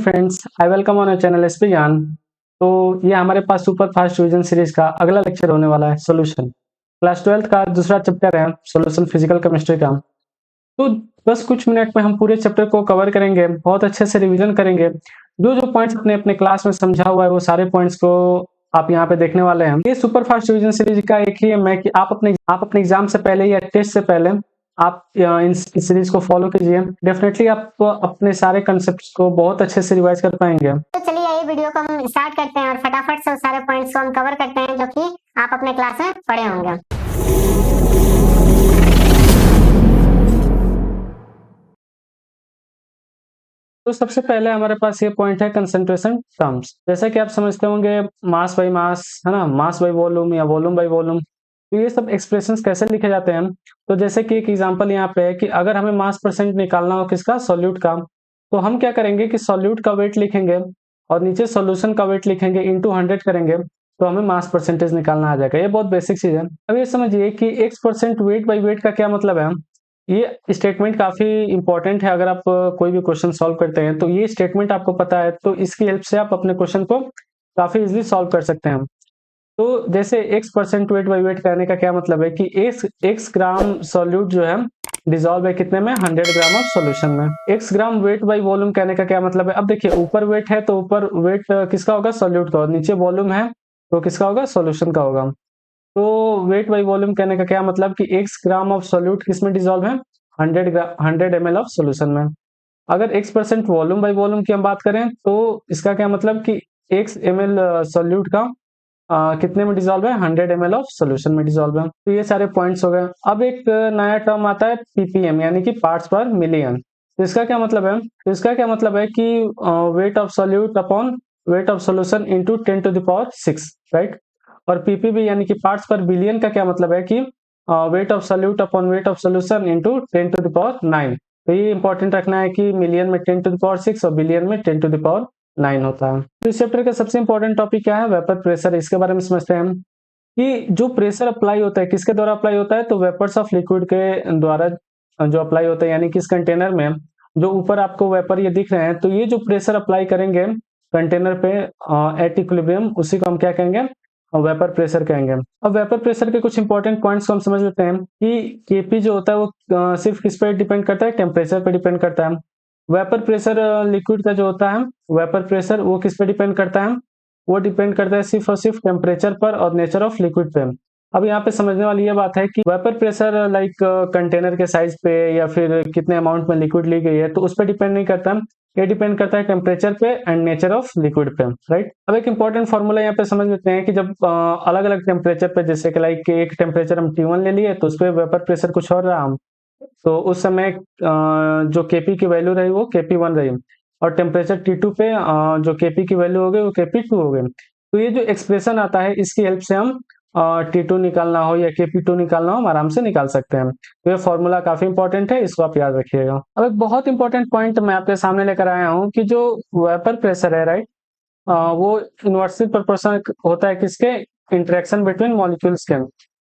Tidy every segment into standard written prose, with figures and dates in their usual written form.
Friends, I welcome on your channel SP ज्ञान। तो ये हमारे पास सुपर फास्ट रिवीजन सीरीज का अगला लेक्चर होने वाला है सॉल्यूशन। क्लास 12th का दूसरा चैप्टर है सॉल्यूशन फिजिकल केमिस्ट्री का। तो बस कुछ मिनट में हम पूरे चैप्टर को कवर करेंगे, बहुत अच्छे से रिवीजन करेंगे। जो जो पॉइंट्स अपने अपने क्लास में समझा हुआ है वो सारे पॉइंट्स को आप यहाँ पे देखने वाले हैं। ये सुपर फास्ट रिवीजन सीरीज का एक ही है कि आप अपने एग्जाम से पहले या टेस्ट से पहले आप इस सीरीज को फॉलो कीजिए। डेफिनेटली आप अपने सारे कंसेप्ट्स को बहुत अच्छे से रिवाइज कर पाएंगे। तो चलिए ये वीडियो को हम स्टार्ट करते हैं और फटाफट से उस सारे पॉइंट्स को हम कवर करते हैं जो कि आप अपने क्लास में पढ़े होंगे। तो सबसे पहले हमारे पास ये पॉइंट है कंसंट्रेशन टर्म्स। जैसा कि आप समझते होंगे मास बाई मास, है ना, मास बाई वॉल्यूम या वॉल्यूम बाई वॉल्यूम। तो ये सब एक्सप्रेशंस कैसे लिखे जाते हैं? तो जैसे कि एक एग्जांपल यहाँ पे है कि अगर हमें मास परसेंट निकालना हो किसका, सॉल्यूट का, तो हम क्या करेंगे कि सॉल्यूट का वेट लिखेंगे और नीचे सॉल्यूशन का वेट लिखेंगे, इंटू 100 करेंगे तो हमें मास परसेंटेज निकालना आ जाएगा। ये बहुत बेसिक चीज है। अब ये समझिए कि x% वेट बाई वेट का क्या मतलब है। ये स्टेटमेंट काफी इंपॉर्टेंट है। अगर आप कोई भी क्वेश्चन सॉल्व करते हैं तो ये स्टेटमेंट आपको पता है तो इसकी हेल्प से आप अपने क्वेश्चन को काफी इजीली सॉल्व कर सकते हैं। तो जैसे x% वेट बाई वेट कहने का क्या मतलब है कि x ग्राम सॉल्यूट जो है डिजॉल्व है कितने में, 100 ग्राम ऑफ सॉल्यूशन में। x gram weight by volume कहने का क्या मतलब है? अब देखिए ऊपर वेट है तो ऊपर वेट किसका होगा, सॉल्यूट का, और नीचे वॉल्यूम है तो किसका होगा, सॉल्यूशन का होगा। तो वेट बाई वॉल्यूम कहने का क्या मतलब कि x ग्राम ऑफ सॉल्यूट किस में डिजॉल्व है, 100 ml ऑफ सॉल्यूशन में। अगर x% वॉल्यूम बाई वॉल्यूम की हम बात करें तो इसका क्या मतलब कि x ml सॉल्यूट का कितने में डिजॉल्व है, 100 ml ऑफ सॉल्यूशन में डिजॉल्व है। तो ये सारे पॉइंट्स हो गए। अब एक नया टर्म आता है ppm यानी कि पार्ट्स पर मिलियन। तो इसका क्या मतलब है? तो इसका क्या मतलब है कि weight of solute upon weight of solution into 10⁶, right. और पीपीबी यानी कि पार्ट्स पर बिलियन का क्या मतलब है कि weight of solute upon weight of solution into 10⁹। तो ये इंपॉर्टेंट रखना है कि मिलियन में 10⁶ और बिलियन में 10⁹ होता है। तो इस चैप्टर का सबसे इंपॉर्टेंट टॉपिक क्या है, वेपर प्रेशर। इसके बारे में समझते हैं कि जो प्रेशर अप्लाई होता है किसके द्वारा अप्लाई होता है, तो वेपर्स ऑफ लिक्विड के द्वारा जो अप्लाई होता है। यानी कि इस कंटेनर में जो ऊपर आपको वेपर ये दिख रहे हैं तो ये जो प्रेशर अप्लाई करेंगे कंटेनर पे एट इक्विलिब्रियम, उसी को हम क्या कहेंगे, वेपर प्रेशर कहेंगे। अब वेपर प्रेशर के कुछ इंपॉर्टेंट पॉइंट्स को हम समझ लेते हैं कि केपी जो होता है वो सिर्फ किस पे डिपेंड करता है, टेम्परेचर पे डिपेंड करता है। वेपर प्रेशर लिक्विड का जो होता है वेपर प्रेशर वो किस पे डिपेंड करता है, वो डिपेंड करता है सिर्फ और सिर्फ टेम्परेचर पर और नेचर ऑफ लिक्विड पे। अब यहाँ पे समझने वाली ये बात है कि वेपर प्रेशर लाइक कंटेनर के साइज पे या फिर कितने अमाउंट में लिक्विड ली गई है तो उस पर डिपेंड नहीं करता, ये डिपेंड करता है टेम्परेचर पे एंड नेचर ऑफ लिक्विड पे, राइट। अब एक इंपॉर्टेंट फॉर्मूला यहाँ पे समझ लेते हैं कि जब अलग अलग टेम्परेचर पे, जैसे कि लाइक एक टेम्परेचर हम T1 ले लिए तो उस पर वेपर प्रेशर कुछ और रहा, तो उस समय जो केपी की वैल्यू रही वो KP1 रही, और टेम्परेचर T2 पे जो केपी की वैल्यू हो गई वो KP2 हो गई। तो ये जो एक्सप्रेशन आता है इसकी हेल्प से हम T2 निकालना हो या KP2 निकालना हो हम आराम से निकाल सकते हैं। तो ये फॉर्मूला काफी इंपॉर्टेंट है, इसको आप याद रखिएगा। अब एक बहुत इंपॉर्टेंट पॉइंट मैं आपके सामने लेकर आया हूँ कि जो वेपर प्रेशर है, राइट, वो इन्वर्सली प्रोपोर्शनल होता है किसके, इंटरेक्शन बिटवीन मॉलिक्यूल्स के।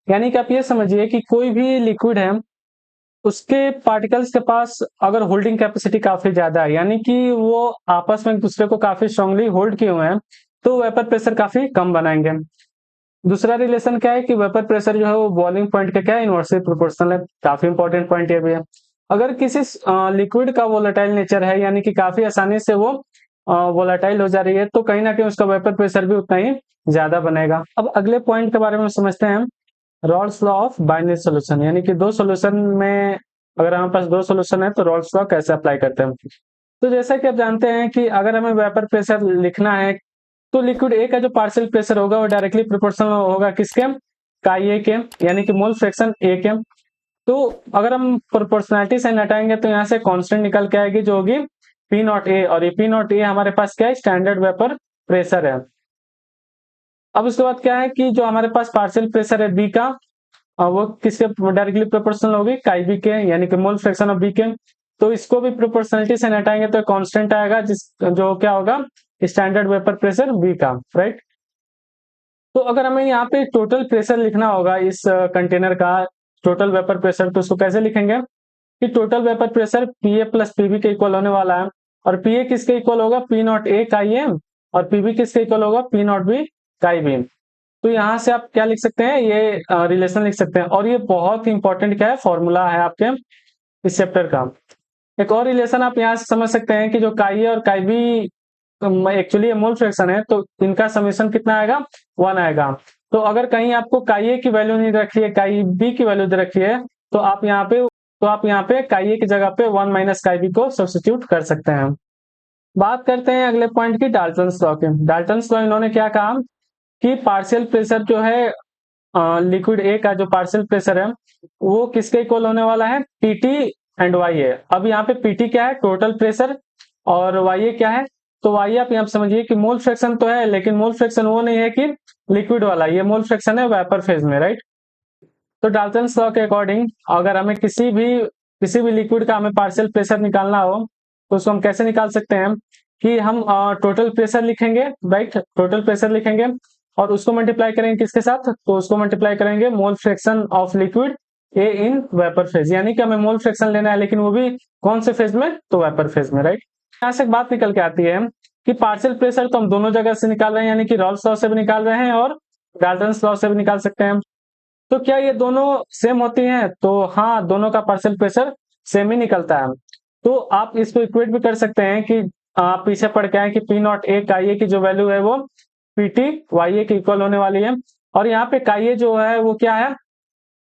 यानी कि आप ये समझिए कि कोई भी लिक्विड है उसके पार्टिकल्स के पास अगर होल्डिंग कैपेसिटी काफी ज्यादा है, यानी कि वो आपस में एक दूसरे को काफी स्ट्रांगली होल्ड किए हुए हैं, तो वेपर प्रेशर काफी कम बनाएंगे। दूसरा रिलेशन क्या है कि वेपर प्रेशर जो है वो बॉइलिंग पॉइंट का क्या है, इनवर्सली प्रोपोर्शनल है। काफी इंपॉर्टेंट पॉइंट ये भी है। अगर किसी लिक्विड का वोलेटाइल नेचर है, यानी कि काफी आसानी से वो वोलेटाइल हो जा रही है, तो कहीं ना कहीं उसका वेपर प्रेशर भी उतना ही ज्यादा बनेगा। अब अगले पॉइंट के बारे में समझते हैं, Rawls law of binary solution. यानी कि दो सॉल्यूशन में, अगर हमारे पास दो सॉल्यूशन है तो रॉल्स लॉ कैसे अप्लाई करते हैं। तो जैसा कि आप जानते हैं कि अगर हमें वेपर प्रेशर लिखना है तो लिक्विड ए का जो पार्शियल प्रेशर होगा वो डायरेक्टली प्रोपोर्शनल होगा किसके, काई ए के, यानी कि मोल फ्रैक्शन ए के। तो अगर हम प्रोपोर्शनैलिटी साइन हटाएंगे तो यहाँ से कांस्टेंट निकल के आएगी जो होगी P0A, और ये P0A हमारे पास क्या है, स्टैंडर्ड वेपर प्रेशर है। अब उसके बाद क्या है कि जो हमारे पास पार्शियल प्रेशर है बी का, वो किसके डायरेक्टली प्रोपोर्शनल होगी, काई बी के, यानी कि मोल फ्रैक्शन ऑफ बी के। तो इसको भी प्रोपोर्शनलिटी से हटाएंगे तो कांस्टेंट आएगा जिस जो क्या होगा, स्टैंडर्ड वेपर प्रेशर बी का, राइट। तो अगर हमें यहाँ पे टोटल प्रेशर लिखना होगा इस कंटेनर का, टोटल वेपर प्रेशर, तो उसको कैसे लिखेंगे कि total vapour pressure PA plus PB के इक्वल होने वाला है। और पी ए किसके इक्वल होगा, पी नॉट ए काई एम, और पी बी किसके इक्वल होगा, पी नॉट बी काई बी। तो यहाँ से आप क्या लिख सकते हैं, ये रिलेशन लिख सकते हैं। और ये बहुत ही इंपॉर्टेंट क्या है, फॉर्मूला है आपके इस चैप्टर का। एक और रिलेशन आप यहाँ से समझ सकते हैं कि जो काई ए और काई बी एक्चुअली ये मोल फ्रैक्शन है, तो इनका समेशन कितना आएगा, 1 आएगा। तो अगर कहीं आपको काई ए की वैल्यू नहीं रखी है, काई बी की वैल्यू दे रखी है, तो आप यहाँ पे काई ए की जगह पे 1 माइनस काई बी को सब्स्टिट्यूट कर सकते हैं। बात करते हैं अगले पॉइंट की, डाल्टन्स लॉ की। डाल्टन्स लॉ इन्होंने क्या कहा कि पार्शियल प्रेशर जो है लिक्विड ए का जो पार्शियल प्रेशर है वो किसके इक्वल होने वाला है, पीटी एंड वाई ए। अब यहाँ पे पीटी क्या है, टोटल प्रेशर, और वाई ए क्या है, तो वाई आप यहाँ समझिए कि मोल फ्रैक्शन तो है, लेकिन मोल फ्रैक्शन वो नहीं है कि लिक्विड वाला, ये मोल फ्रैक्शन है वेपर फेज में, राइट। तो डाल्टन्स लॉ के अकॉर्डिंग अगर हमें किसी भी लिक्विड का हमें पार्शियल प्रेशर निकालना हो, तो उसको हम कैसे निकाल सकते हैं कि हम टोटल प्रेशर लिखेंगे, राइट, टोटल प्रेशर लिखेंगे और उसको मल्टीप्लाई करेंगे किसके साथ, तो उसको मल्टीप्लाई करेंगे mole fraction of liquid A in vapour phase. यानी कि हमें मोल फ्रैक्शन लेना है, लेकिन वो भी कौन से फेज में, तो वेपर फेज में, राइट। यहाँ से एक बात निकल के आती है कि पार्शियल प्रेशर तो हम दोनों जगह से निकाल रहे हैं, यानी कि रॉल्स लॉ से भी निकाल रहे हैं और डाल्टन्स लॉ से भी निकाल सकते हैं। तो क्या ये दोनों सेम होती हैं, तो हाँ, दोनों का पार्शियल प्रेशर सेम ही निकलता है। तो आप इसको इक्वेट भी कर सकते हैं कि आप पीछे पढ़ के आए कि पी नॉट ए काई ए की जो वैल्यू है वो पीटी वाई ए की इक्वल होने वाली है। और यहाँ पे काई ए जो है वो क्या है,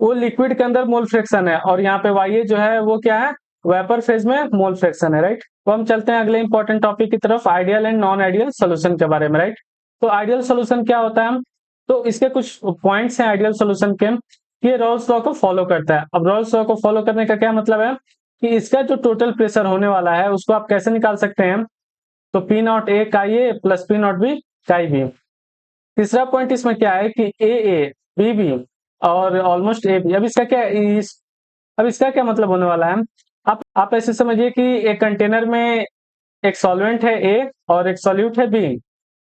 वो लिक्विड के अंदर मोल फ्रैक्शन है, और यहाँ पे वाई ए जो है वो क्या है, वेपर फेज में मोल फ्रैक्शन है, राइट। तो हम चलते हैं अगले इंपॉर्टेंट टॉपिक की तरफ, ideal and non ideal solution के बारे में, राइट। तो आइडियल सोल्यूशन क्या होता है, तो इसके कुछ पॉइंट्स हैं आइडियल सोल्यूशन के, ये रॉल्स लॉ को फॉलो करता है। अब रॉल्स लॉ को फॉलो करने का क्या मतलब है कि इसका जो टोटल प्रेशर होने वाला है उसको आप कैसे निकाल सकते हैं, तो P not A chi A plus P not B काई बी। तीसरा पॉइंट इसमें क्या है कि ए बी बी और ऑलमोस्ट ए बी। अब इसका क्या मतलब होने वाला है, आप ऐसे समझिए कि एक कंटेनर में एक सॉल्वेंट है ए और एक सॉल्यूट है बी।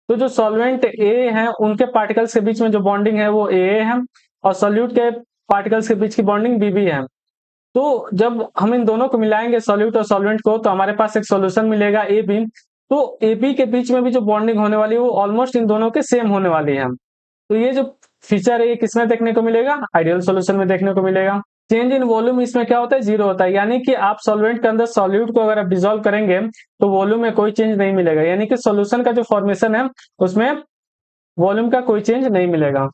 तो जो सॉल्वेंट ए है उनके पार्टिकल्स के बीच में जो बॉन्डिंग है वो ए है, और सॉल्यूट के पार्टिकल्स के बीच की बॉन्डिंग बी बी है। तो जब हम इन दोनों को मिलाएंगे सॉल्यूट और सॉल्वेंट को, तो हमारे पास एक सॉल्यूशन मिलेगा ए बी। तो ए बी के बीच में भी जो बॉन्डिंग होने वाली है वो ऑलमोस्ट इन दोनों के सेम होने वाली है। तो ये जो फीचर है ये किसमें देखने को मिलेगा, आइडियल सॉल्यूशन में देखने को मिलेगा। चेंज इन वॉल्यूम इसमें क्या होता है, जीरो होता है। यानी कि आप सॉल्वेंट के अंदर सॉल्यूट को अगर आप डिसॉल्व करेंगे तो वॉल्यूम में कोई चेंज नहीं मिलेगा, यानी कि सॉल्यूशन का जो फॉर्मेशन है उसमें वॉल्यूम का कोई चेंज नहीं मिलेगा।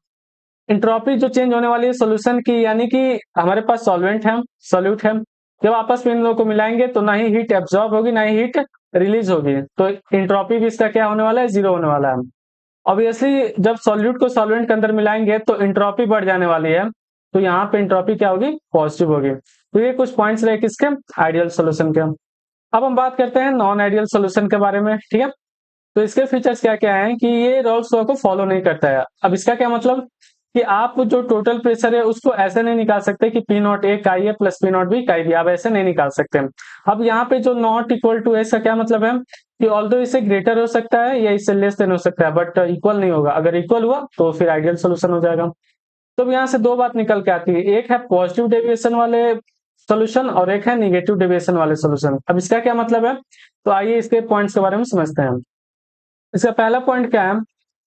इंट्रोपी जो चेंज होने वाली है सॉल्यूशन की, यानी कि हमारे पास सॉल्वेंट है सॉल्यूट है, जब आपस में इन दोनों को मिलाएंगे तो ना ही हीट एब्जॉर्ब होगी ना ही हीट रिलीज होगी, तो इंट्रोपी भी इसका क्या होने वाला है, जीरो होने वाला है। ऑब्वियसली जब सॉल्यूट को सॉल्वेंट के अंदर मिलाएंगे तो इंट्रोपी बढ़ जाने वाली है, तो यहाँ पे इंट्रोपी क्या होगी, पॉजिटिव होगी। तो ये कुछ पॉइंट्स रहे किसके, आइडियल सोल्यूशन के। अब हम बात करते हैं नॉन आइडियल सोल्यूशन के बारे में, ठीक है। तो इसके फीचर्स क्या क्या हैं कि ये रॉल्स लॉ को फॉलो नहीं करता है। अब इसका क्या मतलब कि आप जो टोटल प्रेशर है उसको ऐसे नहीं निकाल सकते कि P not A chi A plus P not B काई बी, आप ऐसे नहीं निकाल सकते। अब यहाँ पे जो नॉट इक्वल टू है इसका क्या मतलब है कि ऑल्दो इससे ग्रेटर हो सकता है या इससे लेस देन हो सकता है, बट इक्वल नहीं होगा। अगर इक्वल हुआ तो फिर आइडियल सोल्यूशन हो जाएगा। तो यहाँ से दो बात निकल के आती है, एक है पॉजिटिव डेविएशन वाले सोल्यूशन और एक है निगेटिव डेविएशन वाले सोल्यूशन। अब इसका क्या मतलब है, तो आइए इसके पॉइंट्स के बारे में समझते हैं। इसका पहला पॉइंट क्या है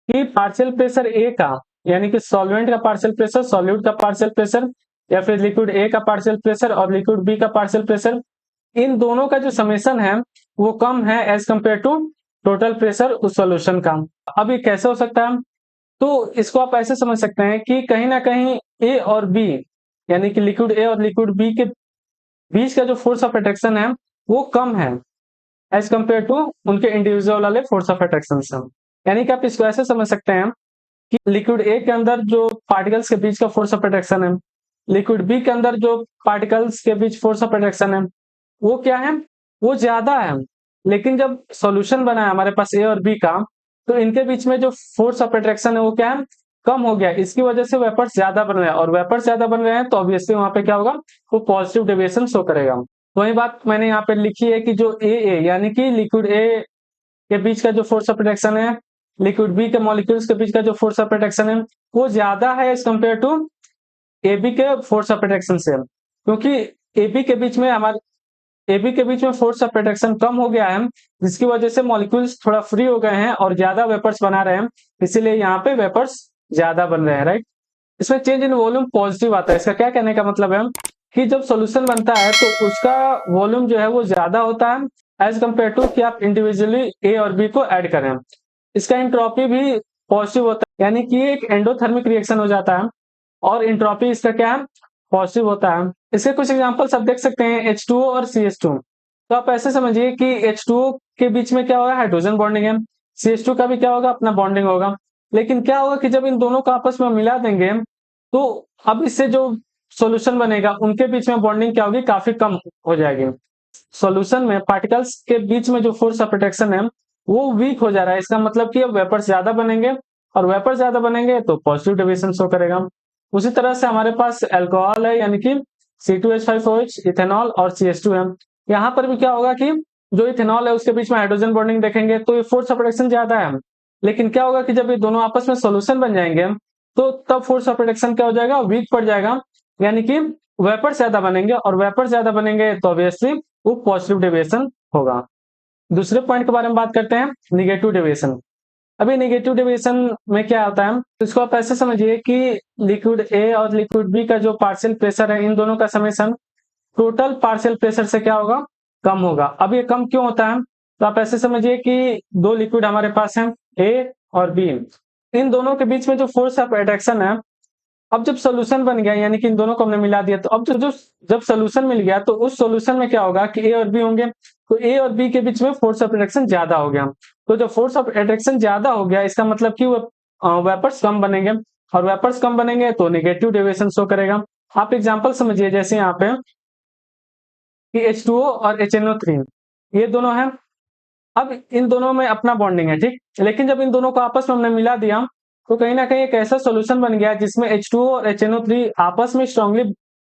कि पार्शियल प्रेशर ए का, यानी कि सॉल्वेंट का पार्शियल प्रेशर, सॉल्यूट का पार्शियल प्रेशर, या फिर लिक्विड ए का पार्शियल प्रेशर और लिक्विड बी का पार्शियल प्रेशर, इन दोनों का जो समेशन है वो कम है as compare to total pressure उस सॉल्यूशन का। अब ये कैसे हो सकता है, तो इसको आप ऐसे समझ सकते हैं कि कहीं ना कहीं ए और बी, यानी कि लिक्विड ए और लिक्विड बी के बीच का जो फोर्स ऑफ अट्रैक्शन है वो कम है एज कंपेयर टू उनके इंडिविजुअल वाले फोर्स ऑफ अट्रैक्शन से। यानी कि आप इसको ऐसे समझ सकते हैं कि लिक्विड ए के अंदर जो पार्टिकल्स के बीच का फोर्स ऑफ अट्रैक्शन है, लिक्विड बी के अंदर जो पार्टिकल्स के बीच फोर्स ऑफ अट्रैक्शन है वो क्या है, वो ज्यादा है। लेकिन जब सॉल्यूशन बना है हमारे पास ए और बी का, तो इनके बीच में जो फोर्स ऑफ अट्रैक्शन है वो क्या है, कम हो गया। इसकी वजह से वेपर्स ज्यादा बन रहे हैं, और वेपर्स ज्यादा बन रहे हैं तो ऑब्वियसली वहां पे क्या होगा, वो पॉजिटिव डेविएशन शो करेगा। वही बात मैंने यहाँ पे लिखी है कि जो ए यानी कि लिक्विड ए के बीच का जो फोर्स ऑफ अट्रैक्शन है, लिक्विड बी के मॉलिक्यूल्स के बीच का जो फोर्स ऑफ अट्रैक्शन है वो ज्यादा है as compare to A B के फोर्स ऑफ अट्रैक्शन से, क्योंकि ए बी के बीच में हमारे AB के बीच में फोर्स ऑफ अट्रैक्शन कम हो गया है, जिसकी वजह से मॉलिक्यूल्स थोड़ा फ्री हो गए हैं और ज्यादा वेपर्स बना रहे हैं, इसीलिए यहाँ पे वेपर्स ज्यादा बन रहे हैं, राइट। इसमें चेंज इन वॉल्यूम पॉजिटिव आता है। इसका क्या कहने का मतलब है कि जब सॉल्यूशन बनता है तो उसका वॉल्यूम जो है वो ज्यादा होता है एज कम्पेयर टू कि आप इंडिविजुअली ए और बी को ऐड करें। इसका एंट्रोपी भी पॉजिटिव होता है, यानी कि एक एंडोथर्मिक रिएक्शन हो जाता है और एंट्रोपी इसका क्या है, पॉजिटिव होता है। इसके कुछ एग्जांपल्स आप देख सकते हैं H2O और CH2। तो आप ऐसे समझिए कि H2O के बीच में क्या होगा, हाइड्रोजन बॉन्डिंग है, CH2 का भी क्या होगा, अपना बॉन्डिंग होगा। लेकिन क्या होगा कि जब इन दोनों को आपस में मिला देंगे तो अब इससे जो सॉल्यूशन बनेगा उनके बीच में बॉन्डिंग क्या होगी, काफी कम हो जाएगी। सॉल्यूशन में पार्टिकल्स के बीच में जो फोर्स ऑफ अट्रैक्शन है वो वीक हो जा रहा है। इसका मतलब कि अब वेपर्स ज्यादा बनेंगे और वेपर ज्यादा बनेंगे तो पॉजिटिव डेविएशन शो करेगा। उसी तरह से हमारे पास अल्कोहल है, यानी कि C2H5OH, इथेनॉल और CH2 है। यहाँ पर भी क्या होगा कि जो इथेनॉल है उसके बीच में हाइड्रोजन बॉन्डिंग देखेंगे तो ये फोर्स ऑफ अट्रैक्शन ज्यादा है। लेकिन क्या होगा कि जब ये दोनों आपस में सॉल्यूशन बन जाएंगे तो तब फोर्स ऑफ अट्रैक्शन क्या हो जाएगा, वीक पड़ जाएगा, यानी कि वेपर ज्यादा बनेंगे और वेपर ज्यादा बनेंगे तो ऑब्वियसली वो पॉजिटिव डेविएशन होगा। दूसरे पॉइंट के बारे में बात करते हैं, निगेटिव डेविएशन। अभी नेगेटिव डेविएशन में क्या होता है, तो इसको आप ऐसे समझिए कि लिक्विड ए और लिक्विड बी का जो पार्शियल प्रेशर है, इन दोनों का समेशन टोटल पार्शियल प्रेशर से क्या होगा, कम होगा। अब ये कम क्यों होता है, तो आप ऐसे समझिए कि दो लिक्विड हमारे पास हैं ए और बी, इन दोनों के बीच में जो फोर्स ऑफ अट्रैक्शन है, अब जब सोल्यूशन बन गया यानी कि इन दोनों को हमने मिला दिया, तो अब जब सोल्यूशन मिल गया तो उस सोल्यूशन में क्या होगा कि ए और बी होंगे, तो ए और बी के बीच में फोर्स ऑफ अट्रैक्शन ज्यादा हो गया। तो जब फोर्स ऑफ अट्रैक्शन ज्यादा हो गया इसका मतलब कि वो वेपर्स कम बनेंगे और वेपर्स कम बनेंगे तो नेगेटिव डेविएशन शो करेगा। आप एग्जांपल समझिए, जैसे यहाँ पे कि H2O और HNO3 ये दोनों हैं। अब इन दोनों में अपना बॉन्डिंग है, ठीक, लेकिन जब इन दोनों को आपस में हमने मिला दिया तो कहीं ना कहीं एक ऐसा सॉल्यूशन बन गया जिसमें H2O और HNO3 आपस में स्ट्रांगली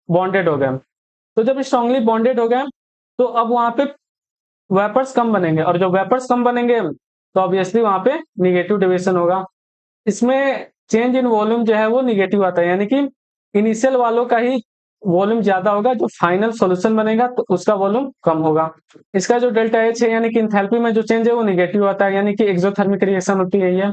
बॉन्डेड हो गए। तो जब स्ट्रांगली बॉन्डेड हो गए तो अब वहां पे वेपर्स कम बनेंगे और जब वेपर्स कम बनेंगे तो ऑब्वियसली वहां पे निगेटिव डेविएशन होगा। इसमें चेंज इन वॉल्यूम जो है वो निगेटिव आता है, यानी कि इनिशियल वालों का ही वॉल्यूम ज्यादा होगा, जो फाइनल सॉल्यूशन बनेगा तो उसका वॉल्यूम कम होगा। इसका जो डेल्टा एच है यानी कि इंथैल्पी में जो चेंज है वो निगेटिव आता है, यानी कि एक्सोथर्मिक रिएक्शन होती है ये।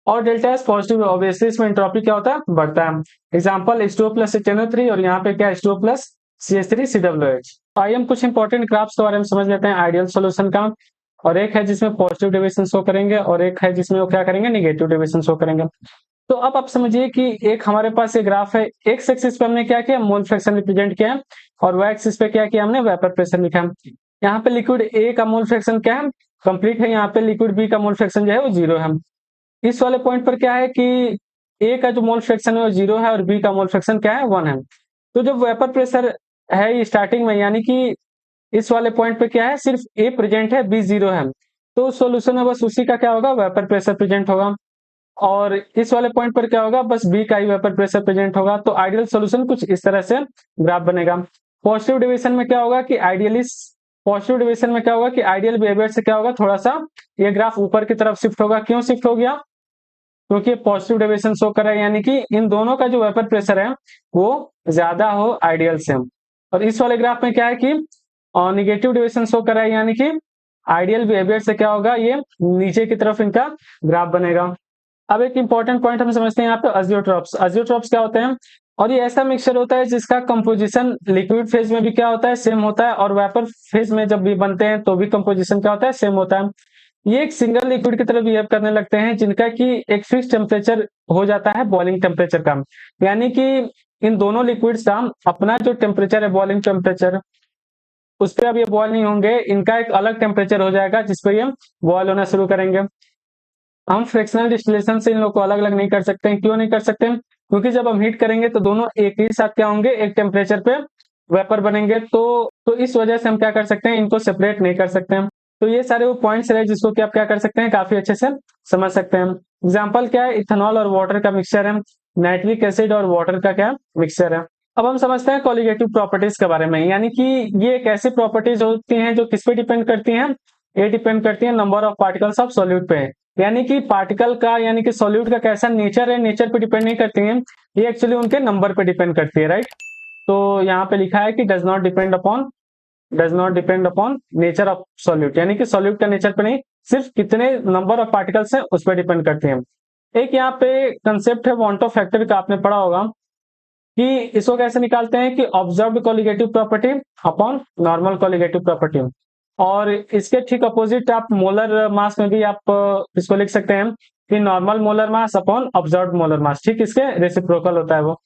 और डेल्टा एस पॉजिटिव है, ऑब्वियसली इसमें एंट्रोपी क्या होता है, बढ़ता है। एग्जांपल H2O प्लस HNO3 और यहाँ पे क्या H2O प्लस CH3COOH। आइए हम कुछ इंपॉर्टेंट ग्राफ्स के बारे में समझ लेते हैं आइडियल सॉल्यूशन का। और एक है जिसमें पॉजिटिव डेविएशन शो करेंगे और एक है जिसमें वो क्या करेंगे, निगेटिव डेविएशन शो करेंगे। तो अब आप समझिए कि एक हमारे पास ये ग्राफ है, एक्स एक्सिस पे हमने क्या किया, मोल फ्रैक्शन रिप्रेजेंट किया है और वाई एक्सिस पे क्या किया हमने, वेपर प्रेशर लिखा है। यहाँ पे लिक्विड ए का मोल फ्रैक्शन क्या है, कंप्लीट है। यहाँ पे लिक्विड बी का मोल फ्रैक्शन जो है वो 0 है। इस वाले पॉइंट पर क्या है कि ए का जो मोल फ्रैक्शन है वो 0 है और बी का मोल फ्रैक्शन क्या है, 1 है। तो जब वेपर प्रेशर है स्टार्टिंग में, यानी कि इस वाले पॉइंट पे क्या है, सिर्फ ए प्रेजेंट है, बी 0 है, तो सॉल्यूशन में बस उसी का क्या होगा, वेपर प्रेशर प्रेजेंट होगा। और इस वाले पॉइंट पर क्या होगा, बस बी का ही वेपर प्रेशर प्रेजेंट होगा। तो आइडियल सॉल्यूशन कुछ इस तरह से ग्राफ बनेगा। पॉजिटिव डेविएशन में क्या होगा कि पॉजिटिव डेविएशन में क्या होगा कि आइडियल बिहेवियर से क्या होगा, थोड़ा सा ये ग्राफ ऊपर की तरफ शिफ्ट होगा। क्यों शिफ्ट हो गया, क्योंकि पॉजिटिव डेविएशन शो कर रहा है, यानी कि इन दोनों का जो वेपर प्रेशर है वो ज्यादा हो आइडियल से। और इस वाले ग्राफ में क्या है कि निगेटिव डेविएशन शो कर रहा है, यानी कि आइडियल बिहेवियर से क्या होगा, ये नीचे की तरफ इनका ग्राफ बनेगा। अब एक इंपॉर्टेंट पॉइंट हम समझते हैं यहाँ पे, अजियोट्रॉप्स। अजियोट्रॉप्स क्या होते हैं, और ये ऐसा मिक्सचर होता है जिसका कंपोजिशन लिक्विड फेज में भी क्या होता है, सेम होता है, और वेपर फेज में जब भी बनते हैं तो भी कंपोजिशन क्या होता है, सेम होता है। ये एक सिंगल लिक्विड की तरह बिहेव करने लगते हैं जिनका कि एक फिक्स टेम्परेचर हो जाता है बॉइलिंग टेम्परेचर का, यानी कि इन दोनों लिक्विड्स का अपना जो टेम्परेचर है बॉइलिंग टेम्परेचर, उस पर अब ये बॉयल नहीं होंगे, इनका एक अलग टेम्परेचर हो जाएगा जिस पर ये बॉयल होना शुरू करेंगे। हम फ्रैक्शनल डिस्टिलेशन से इन लोग को अलग अलग नहीं कर सकते हैं। क्यों नहीं कर सकते, क्योंकि जब हम हीट करेंगे तो दोनों एक ही साथ क्या होंगे, एक टेम्परेचर पे वेपर बनेंगे। तो इस वजह से हम क्या कर सकते हैं, इनको सेपरेट नहीं कर सकते हैं। तो ये सारे वो पॉइंट्स रहे जिसको कि आप क्या कर सकते हैं, काफी अच्छे से समझ सकते हैं। एग्जाम्पल क्या है, इथेनॉल और वाटर का मिक्सचर है, नाइट्रिक एसिड और वाटर का क्या मिक्सचर है। अब हम समझते हैं कॉलिगेटिव प्रॉपर्टीज के बारे में, यानी कि ये एक ऐसी प्रॉपर्टीज होती हैं जो किस पे डिपेंड करती हैं, ये डिपेंड करती है number of particles of solute पे। यानी कि पार्टिकल का यानी कि सॉल्यूट का कैसा नेचर है, नेचर पे डिपेंड नहीं करती है, ये एक्चुअली उनके नंबर पे डिपेंड करती है, राइट। तो यहाँ पे लिखा है कि does not depend upon does not depend upon nature of solute, यानी कि सॉल्यूट का नेचर पे नहीं, सिर्फ कितने नंबर ऑफ पार्टिकल्स हैं उस पर डिपेंड करती है। एक यहाँ पे कंसेप्ट है वॉन्ट ऑफ फैक्टर का, आपने पढ़ा होगा कि इसको कैसे निकालते हैं कि observed colligative property upon normal colligative property, और इसके ठीक अपोजिट आप मोलर मास में भी आप इसको लिख सकते हैं कि normal molar mass upon observed molar mass, ठीक इसके रेसिप्रोकल होता है वो।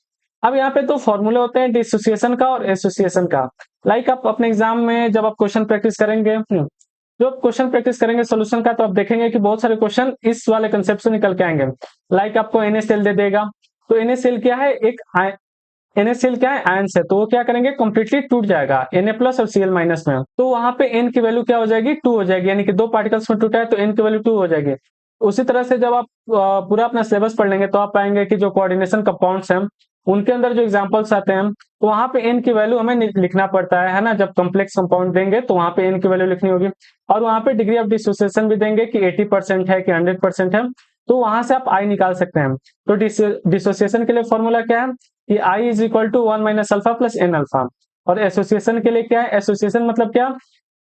अब यहाँ पे दो फॉर्मूले होते हैं, डिसोसिएशन का और एसोसिएशन का। लाइक आप अपने एग्जाम में जब आप क्वेश्चन प्रैक्टिस करेंगे, जब क्वेश्चन प्रैक्टिस करेंगे सोल्यूशन का, तो आप देखेंगे कि बहुत सारे क्वेश्चन इस वाले कंसेप्ट से निकल के आएंगे। लाइक आपको NaCl दे देगा, तो NaCl क्या है, एक NaCl क्या है, आयंस है, तो वो क्या करेंगे, कंप्लीटली टूट जाएगा Na प्लस और Cl माइनस में, तो वहां पे n की वैल्यू क्या हो जाएगी, 2 हो जाएगी, यानी कि दो पार्टिकल्स में टूटा है तो n की वैल्यू 2 हो जाएगी। उसी तरह से जब आप पूरा अपना सिलेबस पढ़ लेंगे तो आप पाएंगे कि जो कोऑर्डिनेशन कंपाउंड्स हैं उनके अंदर जो एग्जांपल्स आते हैं, तो वहां पे n की वैल्यू हमें लिखना पड़ता है ना। जब कॉम्प्लेक्स कंपाउंड देंगे तो वहां पे n की वैल्यू लिखनी होगी, और वहां पे डिग्री ऑफ डिसोसिएशन भी देंगे कि 80% है कि 100% है, तो वहां से आप I निकाल सकते हैं। तो डिसोसिएशन के लिए फॉर्मूला क्या है कि I is equal to 1 minus alpha plus n alpha. और एसोसिएशन के लिए क्या है, एसोसिएशन मतलब क्या,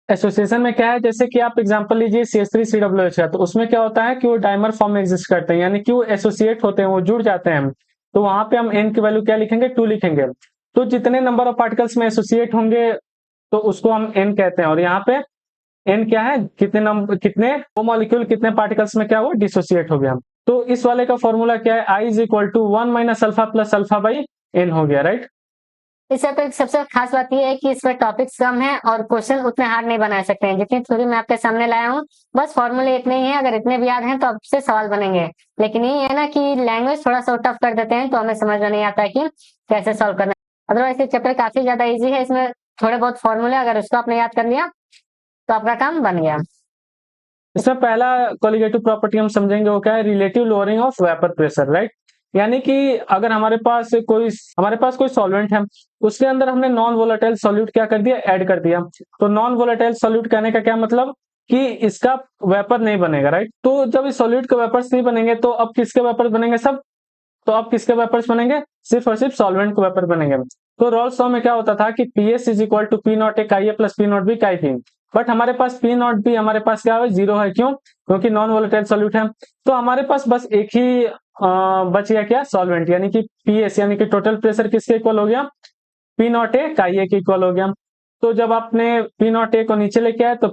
एसोसिएशन में क्या है, जैसे कि आप एग्जांपल लीजिए CH3COOH है, तो उसमें क्या होता है कि वो डाइमर फॉर्म में एग्जिस्ट करते हैं, यानी कि वो एसोसिएट होते हैं, वो जुड़ जाते हैं। तो वहां पे हम n की वैल्यू क्या लिखेंगे, 2 लिखेंगे। तो जितने नंबर ऑफ पार्टिकल्स में एसोसिएट होंगे तो उसको हम n कहते हैं, और यहाँ पे n क्या है, कितने नंबर, कितने वो मॉलिक्यूल कितने पार्टिकल्स में क्या हुआ, डिसोसिएट हो गया। तो इस वाले का फॉर्मूला क्या है, I is equal to 1 minus alpha plus alpha by n हो गया, राइट। इससे तो सबसे खास बात यह है कि इसमें टॉपिक्स कम है और क्वेश्चन उतने हार्ड नहीं बना सकते हैं, जितनी थ्योरी मैं आपके सामने लाया हूँ बस फॉर्मूले इतने ही हैं, अगर इतने भी याद हैं तो आपसे सवाल बनेंगे। लेकिन ये है ना कि लैंग्वेज थोड़ा सा टफ कर देते हैं तो हमें समझ में नहीं आता है कि कैसे सॉल्व करना है। अदरवाइज ये चैप्टर काफी ज्यादा इजी है, इसमें थोड़े बहुत फॉर्मूले अगर उसको आपने याद कर लिया तो आपका काम बन गया। इसमें पहला कोलिगेटिव प्रॉपर्टी हम समझेंगे वो क्या है, relative lowering of vapour pressure, right. यानी कि अगर हमारे पास कोई सॉल्वेंट है, उसके अंदर हमने नॉन वोलेटाइल सॉल्यूट क्या कर दिया, ऐड कर दिया। तो नॉन वोलेटाइल सॉल्यूट कहने का क्या मतलब कि इसका वेपर नहीं बनेगा, राइट। तो जब इस सॉल्यूट के वेपर्स नहीं बनेंगे तो अब किसके वेपर्स बनेंगे, सब, तो अब किसके वेपर्स बनेंगे, सिर्फ और सिर्फ सॉल्वेंट के वेपर बनेंगे। तो रॉल्स लॉ में क्या होता था कि PS is equal to P not A chi A plus P not B chi P, but हमारे पास P नॉट बी हमारे पास क्या है, 0 है, क्यों, क्योंकि नॉन वोलेटाइल सॉल्यूट है। तो हमारे पास बस एक ही बच गया क्या, सॉल्वेंट, यानी कि PS, यानी कि टोटल प्रेशर किसके इक्वल हो गया, P नॉट ए काई ए के इक्वल हो गया। तो जब आपने P नॉट ए को नीचे लेके आए तो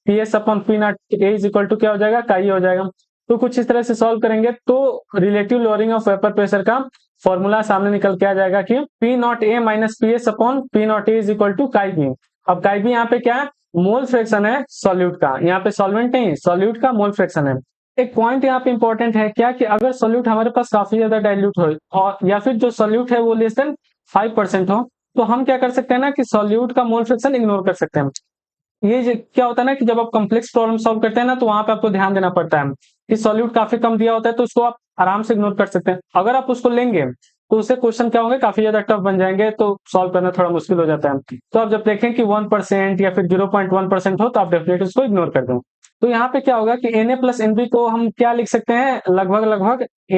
PS upon P not A is equal to क्या हो जाएगा, काई हो जाएगा। तो कुछ इस तरह से सॉल्व करेंगे तो relative lowering of vapour pressure का फॉर्मूला सामने निकल के आ जाएगा कि P not A minus PS upon P not A is equal to chi B. अब काई बी यहाँ पे क्या है, मोल फ्रैक्शन है सॉल्यूट का, यहाँ पे सॉल्वेंट नहीं, सॉल्यूट का मोल फ्रैक्शन है। एक पॉइंट यहाँ पे इंपॉर्टेंट है क्या, कि अगर सॉल्यूट हमारे पास काफी ज्यादा डाइल्यूट हो, और या फिर जो सॉल्यूट है वो लेस देन 5% हो, तो हम क्या कर सकते हैं ना कि सॉल्यूट का मोल फ्रैक्शन इग्नोर कर सकते हैं। क्या होता है ना कि जब आप कॉम्प्लेक्स प्रॉब्लम सॉल्व करते हैं ना, तो वहां पे आपको ध्यान देना पड़ता है कि सॉल्यूट काफी कम दिया होता है, तो उसको आप आराम से इग्नोर कर सकते हैं। अगर आप उसको लेंगे तो उससे क्वेश्चन क्या होंगे, काफी ज्यादा टफ बन जाएंगे, तो सॉल्व करना थोड़ा मुश्किल हो जाता है। तो आप जब देखें कि 1% या फिर 0.1% हो, तो आप डेफिनेटली उसको इग्नोर कर दें। तो यहाँ पे क्या होगा कि Na प्लस NB को हम क्या लिख सकते हैं, लगभग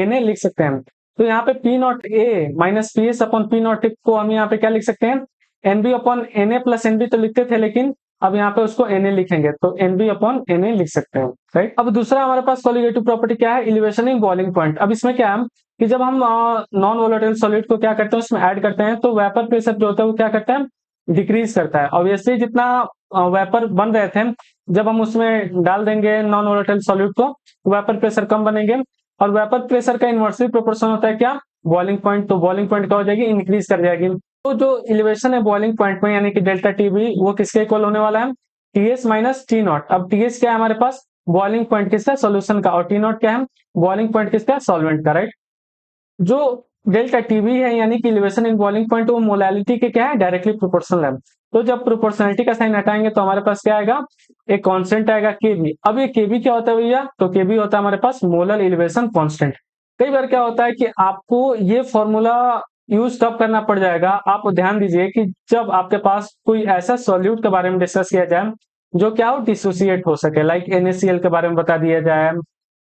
Na लिख सकते हैं। तो यहाँ पे P not A minus PS upon P not को हम यहाँ पे क्या लिख सकते हैं, NB upon Na plus NB तो लिखते थे, लेकिन अब यहाँ पे उसको Na लिखेंगे, तो NB अपॉन Na लिख सकते हैं, राइट। अब दूसरा हमारे पास कोलिगेटिव प्रॉपर्टी क्या है, एलिवेशन इन बॉइलिंग पॉइंट। अब इसमें क्या है कि जब हम नॉन वोलेटाइल सॉल्यूट को क्या करते हैं, उसमें ऐड करते हैं, तो वेपर प्रेशर जो होता है वो क्या करता है, डिक्रीज करता है। ऑब्वियसली जितना वेपर बन रहे थे, जब हम उसमें डाल देंगे नॉन वोलेटाइल सॉल्यूट को, वेपर प्रेशर कम बनेंगे, और वेपर प्रेशर का इनवर्सली प्रोपोर्शन होता है क्या, बॉइलिंग पॉइंट। तो बॉइलिंग पॉइंट क्या हो जाएगी, इंक्रीज कर जाएगी। तो जो एलिवेशन है बॉइलिंग पॉइंट में, यानी कि डेल्टा टीबी, वो किसके इक्वल होने वाला है, TS माइनस T नॉट। अब TS क्या है हमारे पास, बॉइलिंग पॉइंट किसका, सॉल्यूशन का, और T नॉट क्या है, बॉइलिंग पॉइंट किसका, सॉल्वेंट का, राइट। जो डेल्टा टीबी है यानी कि एलिवेशन इन बॉइलिंग पॉइंट, वो मोलालिटी के क्या है, डायरेक्टली प्रोपोर्शनल है। तो जब प्रोपोर्शनलिटी का साइन हटाएंगे तो हमारे पास क्या आएगा, एक कांस्टेंट आएगा Kb। अब ये Kb क्या होता है भैया, तो Kb होता है हमारे पास मोलर एलिवेशन कांस्टेंट। कई बार क्या होता है कि आपको ये फॉर्मूला यूज कब करना पड़ जाएगा, आप ध्यान दीजिए कि जब आपके पास कोई ऐसा सॉल्यूट के बारे में डिस्कस किया जाए जो क्या हो, डिसोसिएट हो सके, लाइक NaCl के बारे में बता दिया जाए,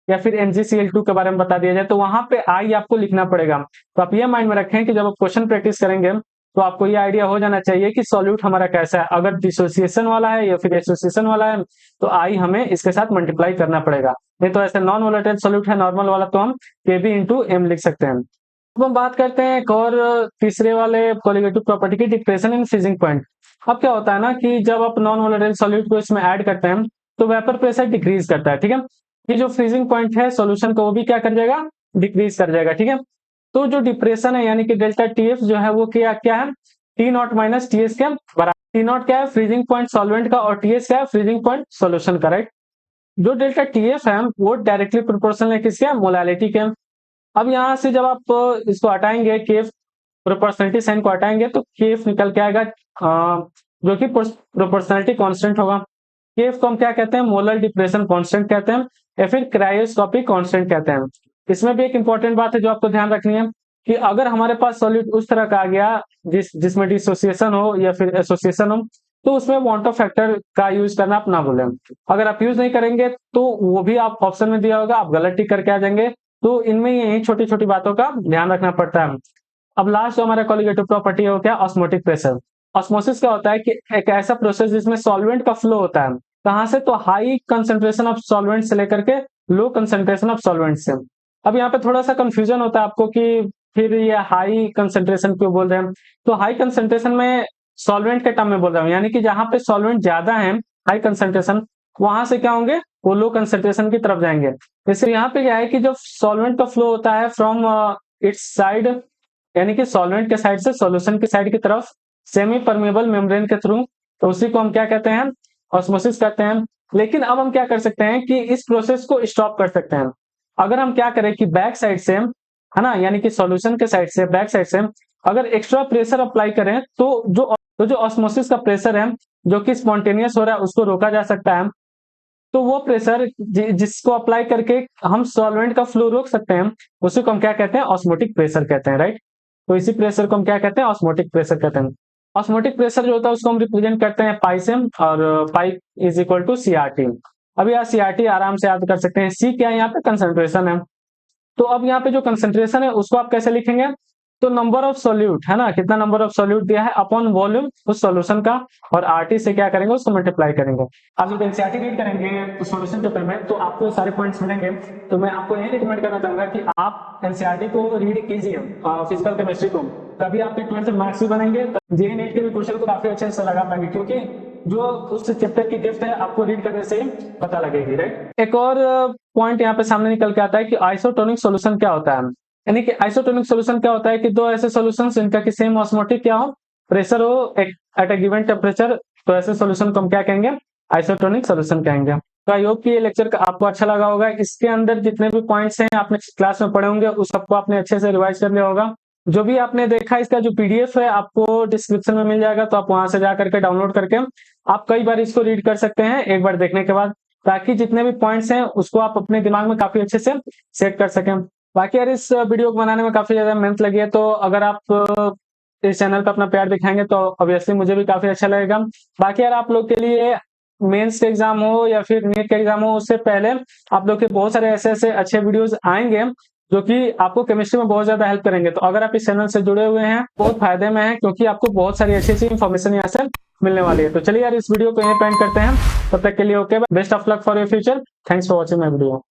या फिर MgCl2 के बारे में बता दिया जाए, तो वहां पे आई आपको लिखना पड़ेगा। तो आप ये माइंड में रखें कि जब आप क्वेश्चन प्रैक्टिस करेंगे तो आपको ये आइडिया हो जाना चाहिए कि सॉल्यूट हमारा कैसा है। अगर डिसोसिएशन वाला है या फिर एसोसिएशन वाला है तो आई हमें इसके साथ मल्टीप्लाई करना पड़ेगा, नहीं तो ऐसे नॉन वोलेटाइल सॉल्यूट है नॉर्मल वाला तो हम Kb इंटू एम लिख सकते हैं। अब हम बात करते हैं एक और तीसरे वाले कोलिगेटिव प्रॉपर्टी की, डिक्रीजेशन इन फ्रीजिंग पॉइंट। अब क्या होता है ना कि जब आप नॉन वोलेटाइल सॉल्यूट को इसमें ऐड करते हैं तो वेपर प्रेशर डिक्रीज करता है, ठीक है। ये जो फ्रीजिंग पॉइंट है सॉल्यूशन का वो भी क्या कर जाएगा, डिक्रीज कर जाएगा, ठीक है। तो जो डिप्रेशन है यानी कि डेल्टा टीएफ जो है वो क्या क्या है, टी नॉट माइनस टीएस के बराबर। टी नॉट क्या है, फ्रीजिंग पॉइंट सॉल्वेंट का, और टीएस क्या है, फ्रीजिंग पॉइंट सॉल्यूशन का, राइट। जो डेल्टा टीएफ है वो डायरेक्टली प्रोपोर्शनल है किसके, मोलालिटी के। अब यहाँ से जब आप इसको हटाएंगे केफ, प्रोपोर्शनलिटी साइन को हटाएंगे तो केफ निकल के आएगा जो कि प्रोपोर्शनलिटी कांस्टेंट होगा। केफ को हम क्या कहते हैं, मोलर डिप्रेशन कांस्टेंट कहते हैं या फिर क्रायोस्कोपिक कांस्टेंट कहते हैं। इसमें भी एक इंपॉर्टेंट बात है जो आपको ध्यान रखनी है कि अगर हमारे पास सॉल्यूट उस तरह का आ गया जिसमें डिसोसिएशन हो या फिर एसोसिएशन हो तो उसमें वांट ऑफ फैक्टर का यूज करना आप ना भूलें। अगर आप यूज नहीं करेंगे तो वो भी आप ऑप्शन में दिया होगा, आप गलत टिक करके आ जाएंगे। तो इनमें यही छोटी छोटी बातों का ध्यान रखना पड़ता है। अब लास्ट जो हमारा कोलिगेटिव प्रॉपर्टी है वो क्या, ऑस्मोटिक प्रेशर। ऑस्मोसिस क्या होता है कि एक ऐसा प्रोसेस जिसमें सॉल्वेंट का फ्लो होता है, कहां से, तो हाई कंसेंट्रेशन ऑफ सॉल्वेंट से लेकर के लो कंसेंट्रेशन ऑफ सॉल्वेंट से। अब यहाँ पे थोड़ा सा कंफ्यूजन होता है आपको कि फिर ये हाई कंसेंट्रेशन क्यों बोल रहे हैं, तो हाई कंसेंट्रेशन में सॉल्वेंट के टर्म में बोल रहा हूँ, यानी कि जहां पे सॉल्वेंट ज्यादा है हाई कंसेंट्रेशन, वहां से क्या होंगे, वो लो कंसेंट्रेशन की तरफ जाएंगे। जैसे यहाँ पे क्या है कि जो सॉल्वेंट का फ्लो होता है फ्रॉम इट्स साइड, यानी कि सॉल्वेंट के साइड से सॉल्यूशन की साइड की तरफ सेमी परमेबल मेम्ब्रेन के थ्रू, तो उसी को हम क्या कहते हैं, ऑस्मोसिस कहते हैं। लेकिन अब हम क्या कर सकते हैं कि इस प्रोसेस को स्टॉप कर सकते हैं। अगर हम क्या करें कि बैक साइड से, है ना, यानी कि सॉल्यूशन के साइड से, बैक साइड से अगर एक्स्ट्रा प्रेशर अप्लाई करें तो जो ऑस्मोसिस का प्रेशर है जो कि स्पॉन्टेनियस हो रहा है उसको रोका जा सकता है। तो वो प्रेशर जिसको अप्लाई करके हम सॉल्वेंट का फ्लो रोक सकते हैं उसी को हम क्या कहते हैं, ऑस्मोटिक प्रेशर कहते हैं, राइट। तो इसी प्रेशर को हम क्या कहते हैं, ऑस्मोटिक प्रेशर कहते हैं। ऑस्मोटिक प्रेशर जो होता है उसको हम रिप्रेजेंट करते हैं पाई से, और pi is equal to CRT. अब यहाँ सीआरटी आराम से याद कर सकते हैं, सी क्या है यहाँ पे, कंसंट्रेशन है। तो अब यहाँ पे जो कंसंट्रेशन है उसको आप कैसे लिखेंगे, तो नंबर ऑफ सॉल्यूट है ना, कितना नंबर ऑफ सॉल्यूट दिया है अपॉन वॉल्यूम उस सॉल्यूशन का, और आरटी से क्या करेंगे, उसको मल्टीप्लाई करेंगे। आप जब एनसीईआरटी रीड करेंगे तो सॉल्यूशन पेपर में तो आपको सारे पॉइंट्स मिलेंगे। तो मैं आपको यही रिकमेंड करना चाहूंगा कि आप एनसीईआरटी को रीड कीजिए, फिजिकल केमिस्ट्री को, तभी आपके 12th मार्क्स भी बनेंगे, जेईई नीट के भी क्वेश्चन को काफी अच्छे से लगा पाएंगे, क्योंकि जो उस चैप्टर की डेप्थ है आपको रीड करने से पता लगेगी, राइट। एक और पॉइंट यहाँ पे सामने निकल के आता है कि आइसोटोनिक सॉल्यूशन क्या होता है। यानी कि आइसोटोनिक सॉल्यूशन क्या होता है कि दो ऐसे सॉल्यूशंस जिनका कि सेम ऑस्मोटिक क्या हो, प्रेशर हो एट अ गिवन टेम्परेचर, तो ऐसे सॉल्यूशन को हम क्या कहेंगे, आइसोटोनिक सॉल्यूशन कहेंगे। तो आई होप कि ये लेक्चर आपको अच्छा लगा होगा। इसके अंदर जितने भी पॉइंट्स हैं आपने क्लास में पढ़े होंगे उस सबको आपने अच्छे से रिवाइज कर लिया होगा। जो भी आपने देखा इसका जो पीडीएफ है आपको डिस्क्रिप्शन में मिल जाएगा, तो आप वहां से जाकर के डाउनलोड करके आप कई बार इसको रीड कर सकते हैं एक बार देखने के बाद, ताकि जितने भी पॉइंट्स हैं उसको आप अपने दिमाग में काफी अच्छे से सेट कर सकें। बाकी यार इस वीडियो को बनाने में काफी ज्यादा मेहनत लगी है, तो अगर आप इस चैनल पर अपना प्यार दिखाएंगे तो ऑब्वियसली मुझे भी काफी अच्छा लगेगा। बाकी यार आप लोग के लिए मेंस के एग्जाम हो या फिर नीट के एग्जाम हो उससे पहले आप लोग के बहुत सारे ऐसे ऐसे अच्छे वीडियोस आएंगे जो कि आपको केमिस्ट्री में बहुत ज्यादा हेल्प करेंगे। तो अगर आप इस चैनल से जुड़े हुए हैं बहुत फायदे में है, क्योंकि आपको बहुत सारी अच्छी अच्छी इन्फॉर्मेशन यहाँ से मिलने वाली है। तो चलिए यार इस वीडियो को यहीं पे एंड करते हैं, तब तक के लिए okay, best of luck for your future, thanks for watching my video.